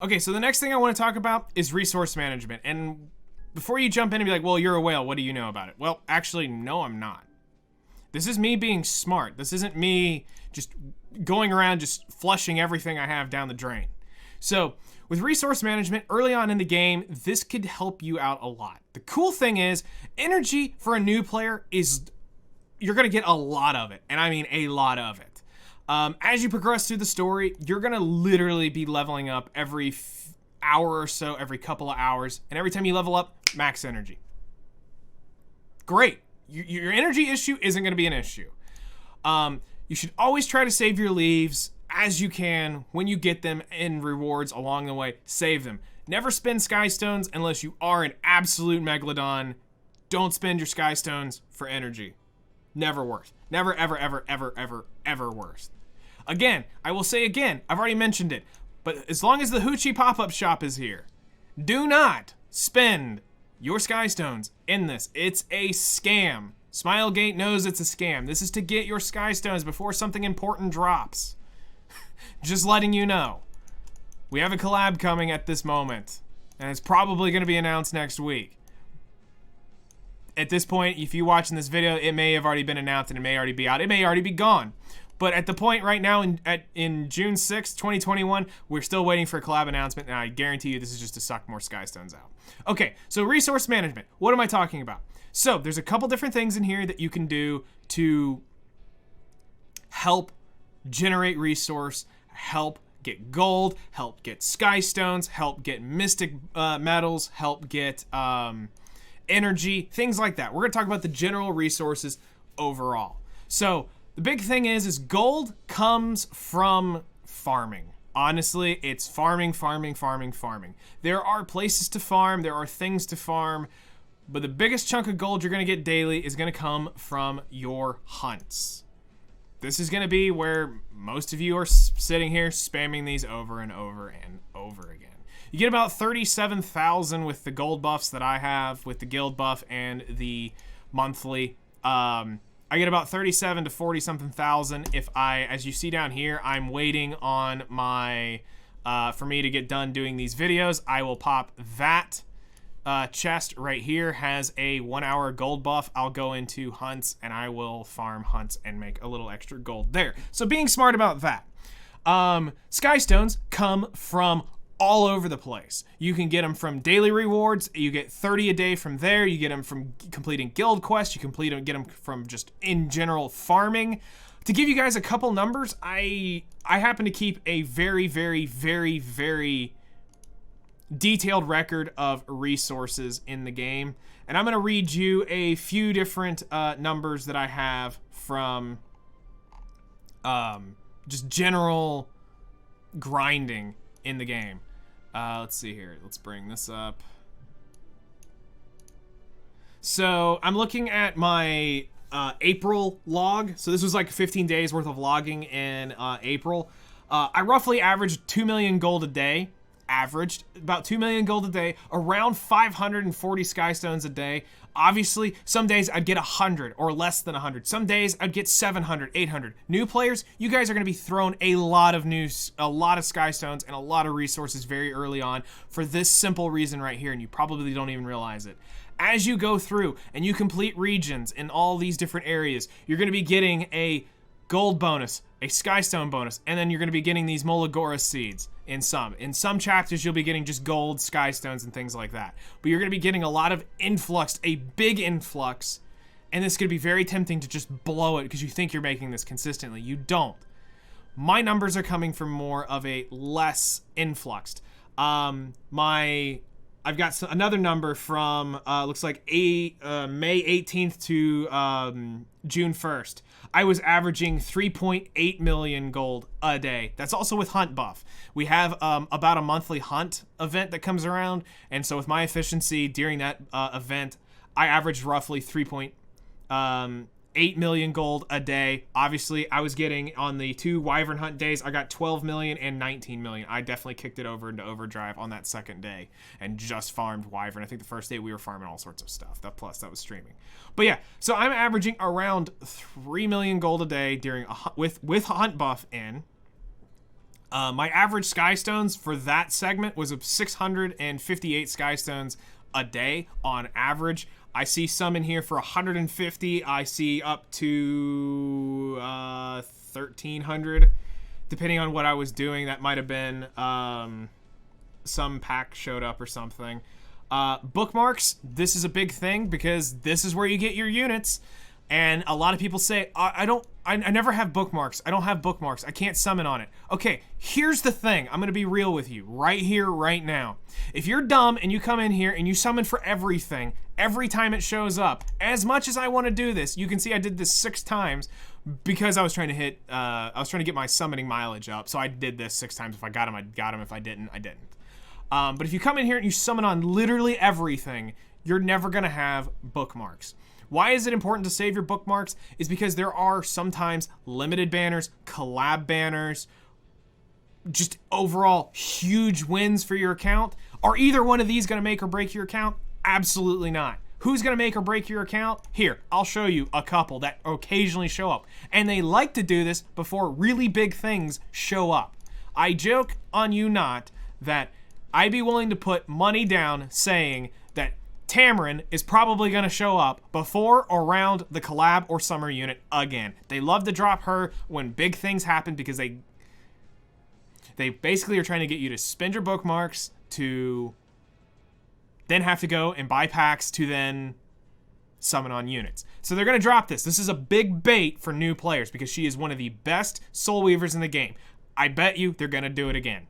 Okay, so the next thing I want to talk about is resource management. And before you jump in and be like, well, you're a whale, what do you know about it? Well, actually, no, I'm not. This is me being smart. This isn't me just going around just flushing everything I have down the drain. So with resource management early on in the game, this could help you out a lot. The cool thing is energy for a new player is you're going to get a lot of it. And I mean a lot of it. As you progress through the story, you're going to literally be leveling up every hour or so, every couple of hours. And every time you level up, max energy. Great. Your energy issue isn't going to be an issue. You should always try to save your leaves as you can when you get them in rewards along the way. Save them. Never spend sky stones unless you are an absolute megalodon. Don't spend your sky stones for energy. Never worth. Never, ever, ever, ever, ever, ever worth. Again, I will say again, I've already mentioned it, but as long as the Hoochie pop-up shop is here, do not spend your sky stones in this. It's a scam. Smilegate knows it's a scam. This is to get your sky stones before something important drops. Just letting you know. We have a collab coming at this moment, and it's probably going to be announced next week. At this point, if you're watching this video, it may have already been announced and it may already be out. It may already be gone. But at the point right now in June 6th, 2021, we're still waiting for a collab announcement, and I guarantee you this is just to suck more sky stones out. Okay, so resource management. What am I talking about? So there's a couple different things in here that you can do to help generate resource, help get gold, help get sky stones, help get mystic metals, help get energy, things like that. We're going to talk about the general resources overall. So the big thing is gold comes from farming. Honestly, it's farming, farming, farming, farming. There are places to farm, there are things to farm, but the biggest chunk of gold you're going to get daily is going to come from your hunts. This is going to be where most of you are sitting here spamming these over and over and over again. You get about 37,000 with the gold buffs that I have, with the guild buff and the monthly. I get about 37 to 40 something thousand if as you see down here, I'm waiting on my, for me to get done doing these videos. I will pop that chest right here, has a 1 hour gold buff. I'll go into hunts and I will farm hunts and make a little extra gold there. So being smart about that. Sky stones come from all over the place. You can get them from daily rewards. You get 30 a day from there. You get them from completing guild quests. You get them from just in general farming. To give you guys a couple numbers, I happen to keep a very, very, very, very detailed record of resources in the game. And I'm going to read you a few different numbers that I have from just general grinding in the game. Let's see here. Let's bring this up. So I'm looking at my April log. So this was like 15 days worth of logging in April. I roughly averaged 2 million gold a day. Averaged about 2 million gold a day, around 540 sky stones a day. Obviously, some days I'd get 100 or less than 100. Some days I'd get 700, 800. New players, you guys are going to be thrown a lot of sky stones and a lot of resources very early on for this simple reason right here, and you probably don't even realize it. As you go through and you complete regions in all these different areas, you're going to be getting a gold bonus, a sky stone bonus, and then you're going to be getting these Molagora seeds in some. In some chapters, you'll be getting just gold, sky stones, and things like that. But you're going to be getting a lot of influx, a big influx, and this could be very tempting to just blow it because you think you're making this consistently. You don't. My numbers are coming from more of a less influxed. I've got another number from, looks like May 18th to June 1st. I was averaging 3.8 million gold a day. That's also with hunt buff. We have about a monthly hunt event that comes around, and so with my efficiency during that event, I averaged roughly 3.8 million gold a day. Obviously, I was getting, on the 2 wyvern hunt days, I got 12 million and 19 million. I definitely kicked it over into overdrive on that second day and just farmed wyvern. I think the first day we were farming all sorts of stuff. That was streaming. But yeah, so I'm averaging around 3 million gold a day during with hunt buff in. My average Skystones for that segment was 658 Skystones a day on average. I see some in here for 150. I see up to 1,300, depending on what I was doing. That might have been some pack showed up or something. Bookmarks, this is a big thing because this is where you get your units. And a lot of people say, I never have bookmarks. I don't have bookmarks. I can't summon on it. Okay, here's the thing. I'm going to be real with you right here, right now. If you're dumb and you come in here and you summon for everything, every time it shows up, as much as I want to do this, you can see I did this 6 times because I was trying to hit, I was trying to get my summoning mileage up. So I did this 6 times. If I got him, I got him. If I didn't, I didn't. But if you come in here and you summon on literally everything, you're never going to have bookmarks. Why is it important to save your bookmarks? Is because there are sometimes limited banners, collab banners, just overall huge wins for your account. Are either one of these going to make or break your account? Absolutely not. Who's going to make or break your account? Here, I'll show you a couple that occasionally show up. And they like to do this before really big things show up. I joke on you not that I'd be willing to put money down saying that Tamarin is probably going to show up before or around the collab or summer unit again. They love to drop her when big things happen because they basically are trying to get you to spend your bookmarks to then have to go and buy packs to then summon on units. So they're going to drop this. This is a big bait for new players because she is one of the best soul weavers in the game. I bet you they're going to do it again.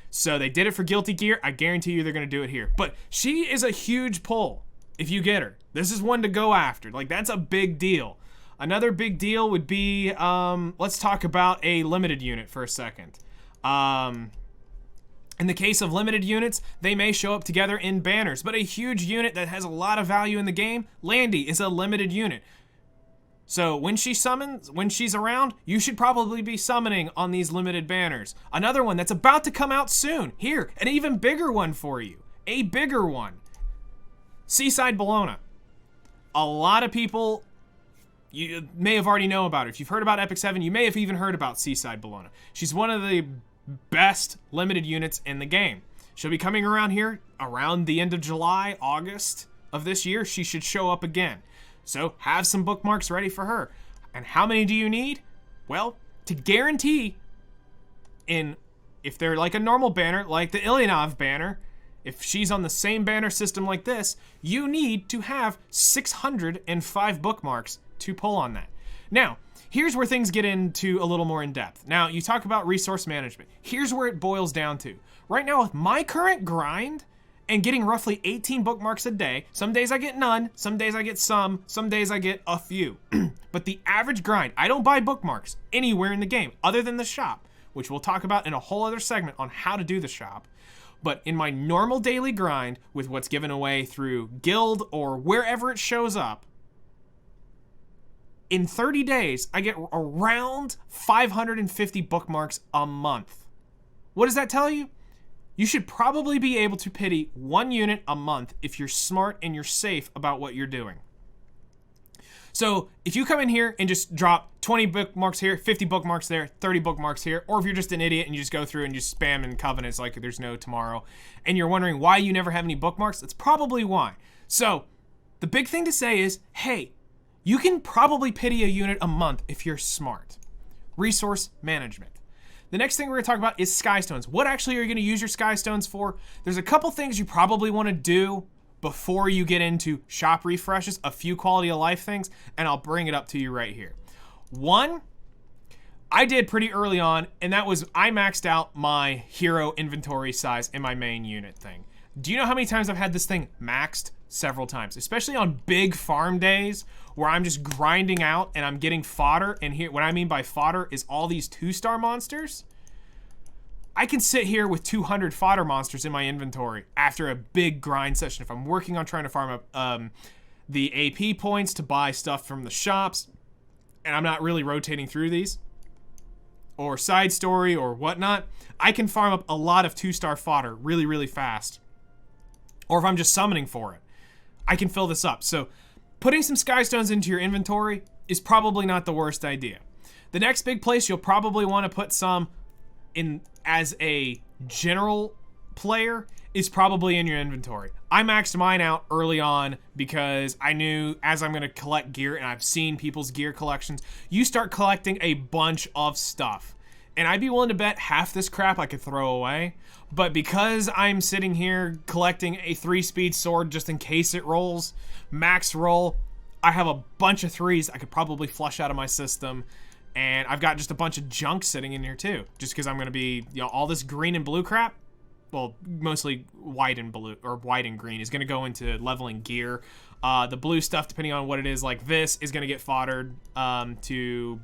So they did it for Guilty Gear. I guarantee you they're going to do it here. But she is a huge pull if you get her. This is one to go after. Like, that's a big deal. Another big deal would be, let's talk about a limited unit for a second. In the case of limited units, they may show up together in banners. But a huge unit that has a lot of value in the game, Landy, is a limited unit. So when she summons, when she's around, you should probably be summoning on these limited banners. Another one that's about to come out soon. Here, an even bigger one for you. A bigger one. Seaside Bologna. A lot of people, you may have already know about her. If you've heard about Epic 7, you may have even heard about Seaside Bologna. She's one of the best limited units in the game. She'll be coming around here around the end of July, August of this year. She should show up again. So have some bookmarks ready for her. And how many do you need? Well, to guarantee if they're like a normal banner, like the Ilyanov banner, if she's on the same banner system like this, you need to have 605 bookmarks to pull on that. Now, here's where things get into a little more in depth. Now, you talk about resource management. Here's where it boils down to. Right now, with my current grind, and getting roughly 18 bookmarks a day. Some days I get none, some days I get some days I get a few. But the average grind, I don't buy bookmarks anywhere in the game other than the shop, which we'll talk about in a whole other segment on how to do the shop. But in my normal daily grind with what's given away through guild or wherever it shows up, in 30 days, I get around 550 bookmarks a month. What does that tell you? You should probably be able to pity 1 unit a month if you're smart and you're safe about what you're doing. So if you come in here and just drop 20 bookmarks here, 50 bookmarks there, 30 bookmarks here, or if you're just an idiot and you just go through and you spam in covenants like there's no tomorrow, and you're wondering why you never have any bookmarks, that's probably why. So the big thing to say is, hey, you can probably pity a unit a month if you're smart. Resource management. The next thing we're going to talk about is Skystones. What actually are you going to use your Skystones for? There's a couple things you probably want to do before you get into shop refreshes, a few quality of life things, and I'll bring it up to you right here. One, I did pretty early on, and that was I maxed out my hero inventory size in my main unit thing. Do you know how many times I've had this thing maxed? Several times, especially on big farm days where I'm just grinding out and I'm getting fodder. And here, what I mean by fodder is all these 2-star monsters. I can sit here with 200 fodder monsters in my inventory after a big grind session. If I'm working on trying to farm up the AP points to buy stuff from the shops, and I'm not really rotating through these, or side story or whatnot, I can farm up a lot of 2-star fodder really, really fast. Or if I'm just summoning for it, I can fill this up. So putting some Skystones into your inventory is probably not the worst idea. The next big place you'll probably want to put some in as a general player is probably in your inventory. I maxed mine out early on because I knew as I'm going to collect gear, and I've seen people's gear collections, you start collecting a bunch of stuff. And I'd be willing to bet half this crap I could throw away. But because I'm sitting here collecting a 3-speed sword just in case it rolls, max roll, I have a bunch of 3s I could probably flush out of my system. And I've got just a bunch of junk sitting in here too. Just because I'm going to be, all this green and blue crap, well, mostly white and blue, or white and green, is going to go into leveling gear. The blue stuff, depending on what it is, like this, is going to get foddered to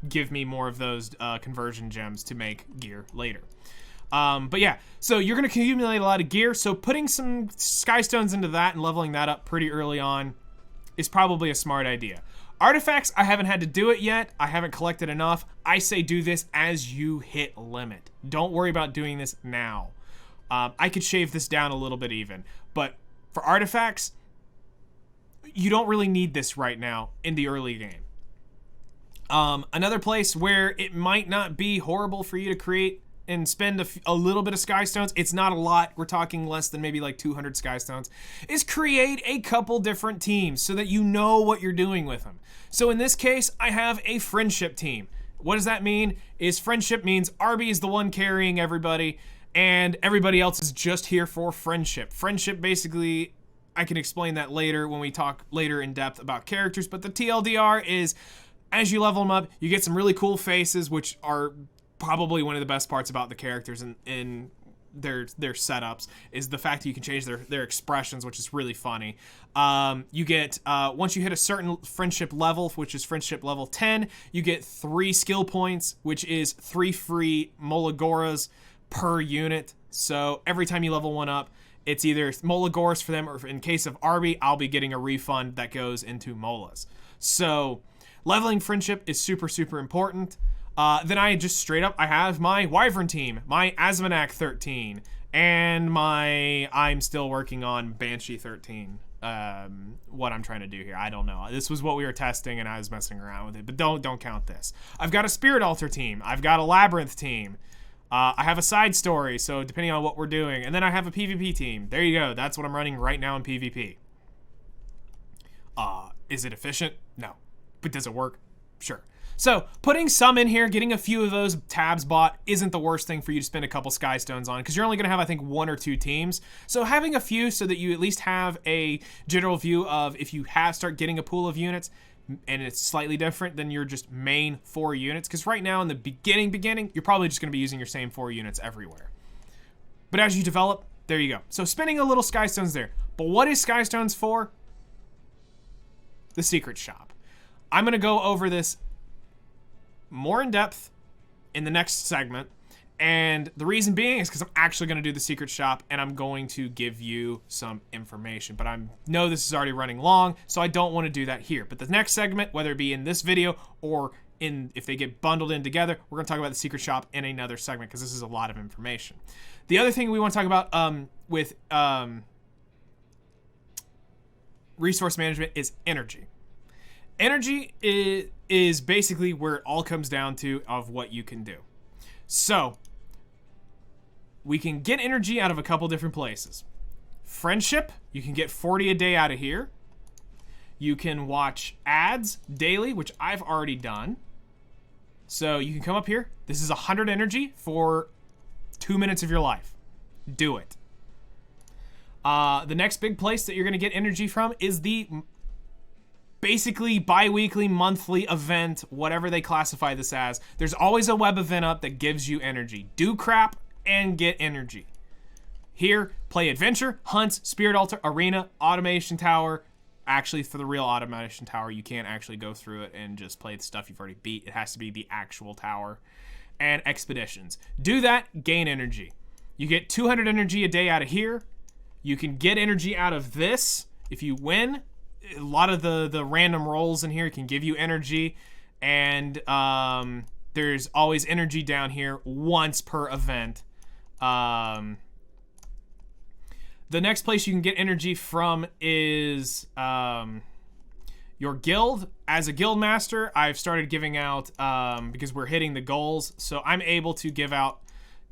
give me more of those conversion gems to make gear later. But yeah, so you're going to accumulate a lot of gear, so putting some sky stones into that and leveling that up pretty early on is probably a smart idea. Artifacts, I haven't had to do it yet. I haven't collected enough. I say do this as you hit limit. Don't worry about doing this now. I could shave this down a little bit even, but for artifacts, you don't really need this right now in the early game. Another place where it might not be horrible for you to create and spend a little bit of sky stones, it's not a lot, we're talking less than maybe like 200 sky stones, is create a couple different teams so that you know what you're doing with them. So in this case, I have a friendship team. What does that mean? Is friendship means Arby is the one carrying everybody, and everybody else is just here for friendship. Friendship, basically, I can explain that later when we talk later in depth about characters, but the TLDR is, as you level them up, you get some really cool faces, which are probably one of the best parts about the characters in their setups, is the fact that you can change their expressions, which is really funny. You get, once you hit a certain friendship level, which is friendship level 10, you get 3 skill points, which is 3 free Molagoras per unit. So every time you level one up, it's either Molagoras for them, or in case of Arby, I'll be getting a refund that goes into Molas. So leveling friendship is super, super important. Then I just straight up, I have my Wyvern team, my Asmonak 13, and my, I'm still working on Banshee 13. What I'm trying to do here, I don't know. This was what we were testing and I was messing around with it, but don't count this. I've got a Spirit Altar team. I've got a Labyrinth team. I have a side story, so depending on what we're doing. And then I have a PvP team. There you go. That's what I'm running right now in PvP. Is it efficient? No. But does it work? Sure. So putting some in here, getting a few of those tabs bought isn't the worst thing for you to spend a couple sky stones on, because you're only going to have, I think, 1 or 2 teams. So having a few so that you at least have a general view of, if you start getting a pool of units and it's slightly different than your just main 4 units, because right now in the beginning, you're probably just going to be using your same 4 units everywhere. But as you develop, there you go. So spending a little sky stones there. But what is sky stones for? The secret shop. I'm going to go over this more in depth in the next segment, and the reason being is because I'm actually going to do the secret shop and I'm going to give you some information, but I know this is already running long, so I don't want to do that here. But the next segment, whether it be in this video or if they get bundled in together, we're going to talk about the secret shop in another segment, because this is a lot of information. The other thing we want to talk about with resource management is energy. Energy is basically where it all comes down to of what you can do. So we can get energy out of a couple different places. Friendship, you can get 40 a day out of here. You can watch ads daily, which I've already done. So you can come up here. This is 100 energy for 2 minutes of your life. Do it. The next big place that you're going to get energy from is the basically bi-weekly, monthly event, whatever they classify this as. There's always a web event up that gives you energy. Do crap and get energy. Here, play adventure, hunts, spirit altar, arena, automation tower. Actually, for the real automation tower, you can't actually go through it and just play the stuff you've already beat. It has to be the actual tower. And expeditions. Do that, gain energy. You get 200 energy a day out of here. You can get energy out of this if you win. A lot of the random rolls in here can give you energy, and there's always energy down here once per event. The next place you can get energy from is your guild. As a guild master, I've started giving out, because we're hitting the goals, so I'm able to give out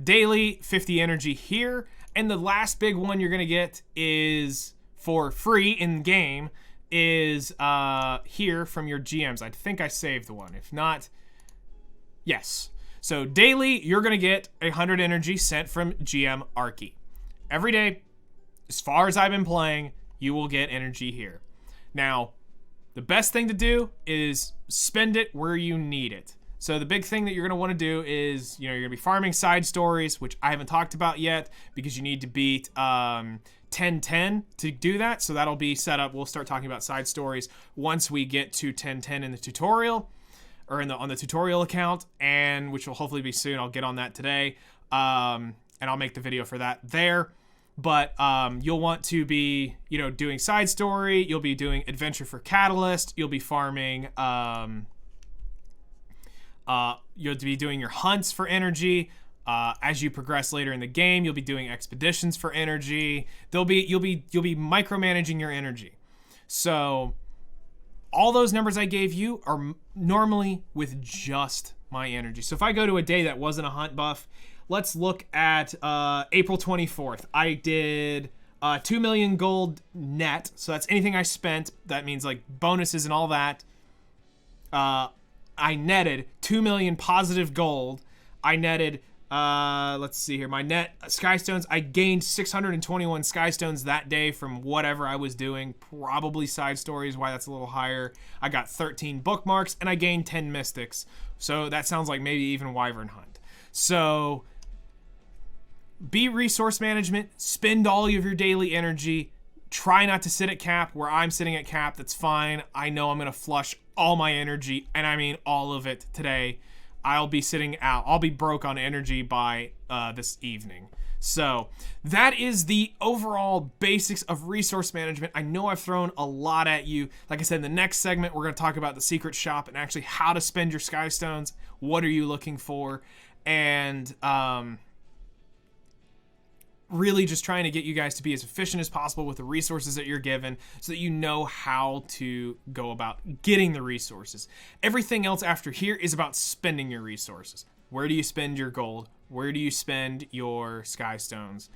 daily 50 energy here. And the last big one you're going to get is for free in game is here from your GMs. I think I saved the one. If not, yes. So daily, you're going to get 100 energy sent from GM Arky. Every day, as far as I've been playing, you will get energy here. Now, the best thing to do is spend it where you need it. So the big thing that you're going to want to do is, you're going to be farming side stories, which I haven't talked about yet because you need to beat 10-10 to do that. So that'll be set up. We'll start talking about side stories once we get to 10-10 in the tutorial, or on the tutorial account, and which will hopefully be soon. I'll get on that today, and I'll make the video for that there. But you'll want to be, doing side story. You'll be doing adventure for Catalyst. You'll be farming. You'll be doing your hunts for energy. As you progress later in the game, you'll be doing expeditions for energy. You'll be micromanaging your energy. So all those numbers I gave you are normally with just my energy. So if I go to a day that wasn't a hunt buff, let's look at April 24th. I did 2 million gold net. So that's anything I spent. That means like bonuses and all that. I netted 2 million positive gold. I netted, let's see here, my net Skystones. I gained 621 Skystones that day from whatever I was doing. Probably side stories, why that's a little higher. I got 13 bookmarks, and I gained 10 mystics. So that sounds like maybe even Wyvern Hunt. So be resource management. Spend all of your daily energy. Try not to sit at cap. Where I'm sitting at cap, that's fine. I know I'm going to flush all my energy, and I mean all of it today. I'll be sitting out. I'll be broke on energy by this evening. So that is the overall basics of resource management. I know I've thrown a lot at you. Like I said, in the next segment, we're going to talk about the secret shop and actually how to spend your Skystones. What are you looking for? And really just trying to get you guys to be as efficient as possible with the resources that you're given so that you know how to go about getting the resources. Everything else after here is about spending your resources. Where do you spend your gold? Where do you spend your Skystones?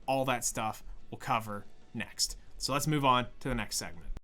All that stuff we'll cover next. So let's move on to the next segment.